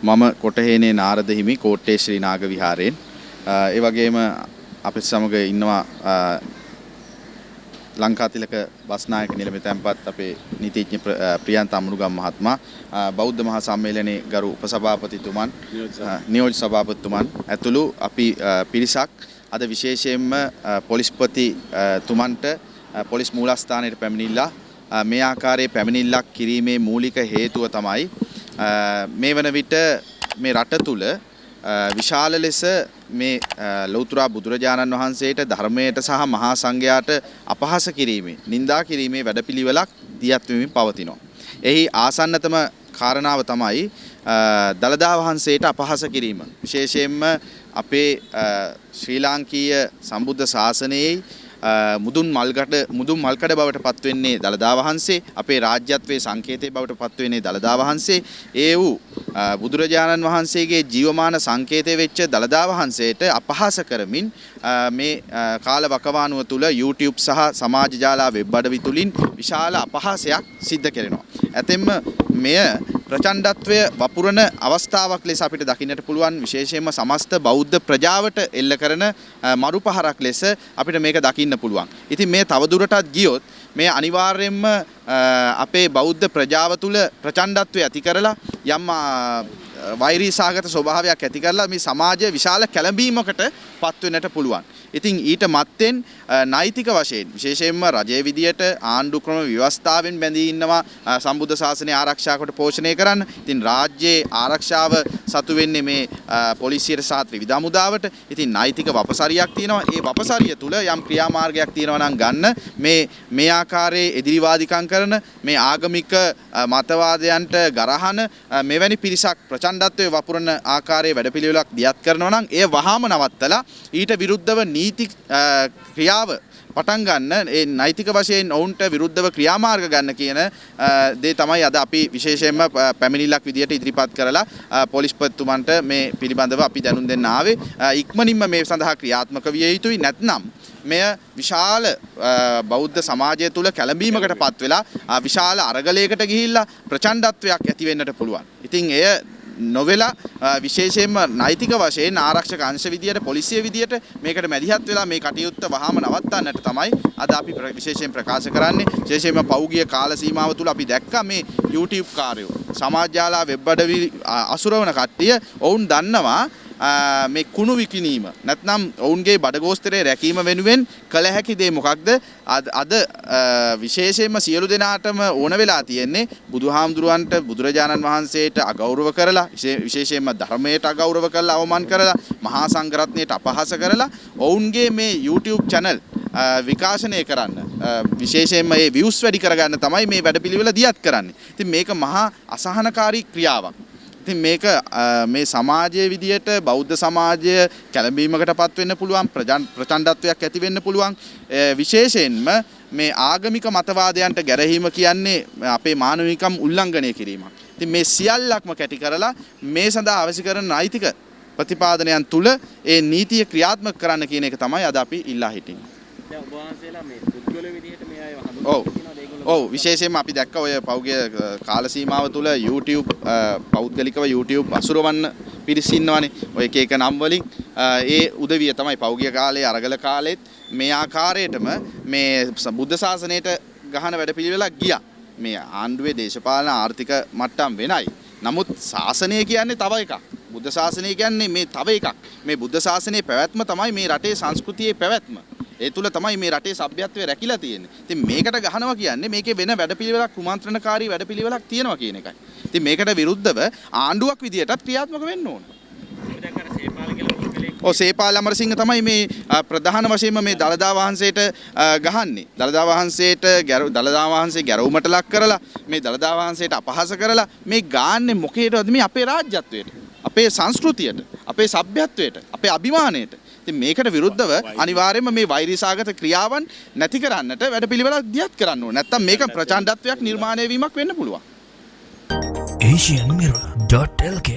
මම කොටහේනේ නාරද හිමි කෝට්ටේ ශ්‍රී නාග විහාරයෙන් ඒ වගේම අපිත් සමග ඉන්නවා ලංකාතිලක බස්නායක නිලමේ තැන්පත් අපේ නීතිඥ ප්‍රියන්ත අමනුගම් මහත්මයා බෞද්ධ මහා සම්මේලනයේ ගරු උපසභාපතිතුමන් නියෝජ්‍ය සභාපතිතුමන් ඇතුළු අපි පිරිසක් අද විශේෂයෙන්ම පොලිස්පති තුමන්ට පොලිස් මූලස්ථානයට පැමිණිලා මේ ආකාරයේ පැමිණිල්ලක් කිරීමේ මූලික හේතුව තමයි මේ වන විට මේ රට තුල විශාල ලෙස මේ ලෞතර බුදුරජාණන් වහන්සේට ධර්මයට සහ මහා සංඝයාට අපහාස කිරීමේ නිඳා කිරීමේ වැඩපිළිවෙලක් දියත් වෙමින් පවතිනවා. එහි ආසන්නතම කාරණාව තමයි දළදා වහන්සේට අපහාස කිරීම. විශේෂයෙන්ම අපේ ශ්‍රී ලාංකීය සම්බුද්ධ ශාසනයේ මුදුන් මල්කඩ බවට පත්වෙන්නේ දළදා වහන්සේ. අපේ රාජ්‍යත්වයේ සංකේතය බවට පත්වෙන්නේ දළදා වහන්සේ. ඒ වූ බුදුරජාණන් වහන්සේගේ ජීවමාන සංකේතය වෙච්ච දළදා වහන්සේට අපහාස කරමින් මේ කාල වකවානුව තුල YouTube සහ සමාජ ජාලා වෙබ් අඩවි තුලින් විශාල අපහාසයක් සිද්ධ කරනවා. ඇතෙන්ම මෙය ප්‍රචණ්ඩත්වය වපුරන අවස්ථාවක් ලෙස අපිට දකින්නට පුළුවන්. විශේෂයෙන්ම සමස්ත බෞද්ධ ප්‍රජාවට එල්ල කරන මරුපහරක් ලෙස අපිට මේක දකින්න පුළුවන්. ඉතින් මේ තවදුරටත් ගියොත් මේ අනිවාර්යයෙන්ම අපේ බෞද්ධ ප්‍රජාව තුළ ප්‍රචණ්ඩත්වය ඇති කරලා යම් වෛරී සාගත ස්වභාවයක් ඇති කරලා මේ සමාජය විශාල කැළඹීමකට පත් වෙන්නට පුළුවන්. ඉතින් ඊට මත්තෙන් නෛතික වශයෙන් විශේෂයෙන්ම රජයේ විදියට ආණ්ඩු ක්‍රම ව්‍යවස්ථාවෙන් බැඳී ඉන්නවා සම්බුද්ධ ශාසනය ආරක්ෂා කොට පෝෂණය කරන්න. ඉතින් රාජ්‍යයේ ආරක්ෂාව සතු වෙන්නේ මේ පොලිසියට සහ ත්‍රිවිධ හමුදාවට. ඉතින් නෛතික වපසරියක් තියෙනවා. ඒ වපසරිය තුල යම් ක්‍රියාමාර්ගයක් තියෙනවා නම් ගන්න මේ ආකාරයේ එදිරිවාදිකම් කරන මේ ආගමික මතවාදයන්ට ගරහන මෙවැනි පිරිසක් ප්‍රචණ්ඩත්වයේ වපුරන ආකාරයේ වැඩපිළිවෙලක් දියත් කරනවා නම් එය වහාම නවත්තලා ඊට විරුද්ධව නීති ක්‍රියාව පටන් ගන්න ඒ නෛතික වශයෙන් ඔවුන්ට විරුද්ධව ක්‍රියාමාර්ග ගන්න කියන දේ තමයි අද අපි විශේෂයෙන්ම පැමිණිල්ලක් විදියට ඉදිරිපත් කරලා පොලිස්පතිතුමන්ට මේ පිළිබඳව අපි දැනුම් දෙන්න ආවේ. ඉක්මනින්ම මේ සඳහා ක්‍රියාත්මක විය යුතුයි. නැත්නම් මෙය විශාල බෞද්ධ සමාජය තුළ කැළඹීමකට පත් වෙලා විශාල අරගලයකට ගිහිල්ලා ප්‍රචණ්ඩත්වයක් ඇති වෙන්නට පුළුවන්. ඉතින් එය නොවෙලා විශේෂයෙන්ම නෛතික වශයෙන් ආරක්ෂක අංශ විදියට පොලිසිය විදියට මේකට මැදිහත් වෙලා මේ කටයුත්ත වහාම නවත්තන්නට තමයි අද අපි විශේෂයෙන් ප්‍රකාශ කරන්නේ. විශේෂයෙන්ම පෞගිය කාල සීමාව තුල අපි දැක්කා මේ YouTube කාර්යෝ සමාජ ජාලා වෙබ් අඩවි අසුරවන කට්ටිය ඔවුන් දන්නවා මේ කුණු විකිනීම නැත්නම් ඔවුන්ගේ බඩගෝස්තරේ රැකීම වෙනුවෙන් කළ හැකි දේ මොකක්ද? අද විශේෂයෙන්ම සියලු දෙනාටම ඕන වෙලා තියෙන්නේ බුදුහාමුදුරුවන්ට බුදුරජාණන් වහන්සේට අගෞරව කරලා විශේෂයෙන්ම ධර්මයට අගෞරව කරලා අවමාන කරලා මහා සංඝරත්නයට අපහාස කරලා ඔවුන්ගේ මේ YouTube channel විකාශනය කරන්න විශේෂයෙන්ම මේ views වැඩි කරගන්න තමයි මේ වැඩපිළිවෙල දියත් කරන්නේ. ඉතින් මේක මහා අසහනකාරී ක්‍රියාවක්. ඉතින් මේක මේ සමාජයේ විදියට බෞද්ධ සමාජය කැළඹීමකට පත් වෙන්න පුළුවන්. ප්‍රචණ්ඩත්වයක් ඇති වෙන්න පුළුවන්. විශේෂයෙන්ම මේ ආගමික මතවාදයන්ට ගැරහීම කියන්නේ අපේ මානවිකම් උල්ලංඝනය කිරීමක්. ඉතින් මේ සියල්ලක්ම කැටි කරලා මේ සඳහා අවශ්‍ය කරන නෛතික ප්‍රතිපාදනයන් තුල ඒ නීතිය ක්‍රියාත්මක කරන්න කියන එක තමයි අද අපි ඉල්ලා හිටින්නේ. දැන් ඔබ වහන්සේලා මේ පුද්ගල විදියට මේ අය හඳුන්වනවා. ඔව් විශේෂයෙන්ම අපි දැක්ක ඔය පෞගිය කාල සීමාව තුළ YouTube පෞද්ගලිකව YouTube අසුරවන්න පිරිස ඉන්නවනේ. ඔය එක එක නම් වලින් ඒ උදවිය තමයි පෞගිය කාලේ අරගල කාලෙත් මේ ආකාරයටම මේ බුද්ධ ශාසනයට ගහන වැඩපිළිවෙලක් ගියා. මේ ආණ්ඩුවේ දේශපාලන ආර්ථික මට්ටම් වෙනයි. නමුත් ශාසනය කියන්නේ තව එකක්. බුද්ධ ශාසනය කියන්නේ මේ තව එකක්. මේ බුද්ධ ශාසනයේ පැවැත්ම තමයි මේ රටේ සංස්කෘතියේ පැවැත්ම. ඒ තුල තමයි මේ රටේ සભ્યත්වය රැකිලා තියෙන්නේ. ඉතින් මේකට ගහනවා කියන්නේ මේකේ වෙන වැඩපිළිවෙලක් කුමන්ත්‍රණකාරී වැඩපිළිවෙලක් තියෙනවා කියන එකයි. ඉතින් මේකට විරුද්ධව ආණ්ඩුවක් විදියටත් ක්‍රියාත්මක වෙන්න ඕන. සේපාල අමරසිංහ තමයි මේ ප්‍රධාන වශයෙන්ම මේ දළදා වහන්සේට ගහන්නේ. දළදා වහන්සේ ගැරවුමට ලක් කරලා මේ දළදා වහන්සේට අපහාස කරලා මේ ගාන්නේ මොකේදද? මේ අපේ රාජ්‍යත්වයට, අපේ සංස්කෘතියට, අපේ සભ્યත්වයට, අපේ අභිමානයට. ඉතින් මේකට විරුද්ධව අනිවාර්යයෙන්ම මේ වෛරීසාගත ක්‍රියාවන් නැති කරන්නට වැඩපිළිවෙලක් දියත් කරන්න ඕනේ. නැත්තම් මේක ප්‍රචණ්ඩත්වයක් නිර්මාණය වීමක් වෙන්න පුළුවන්. asianmirror.lk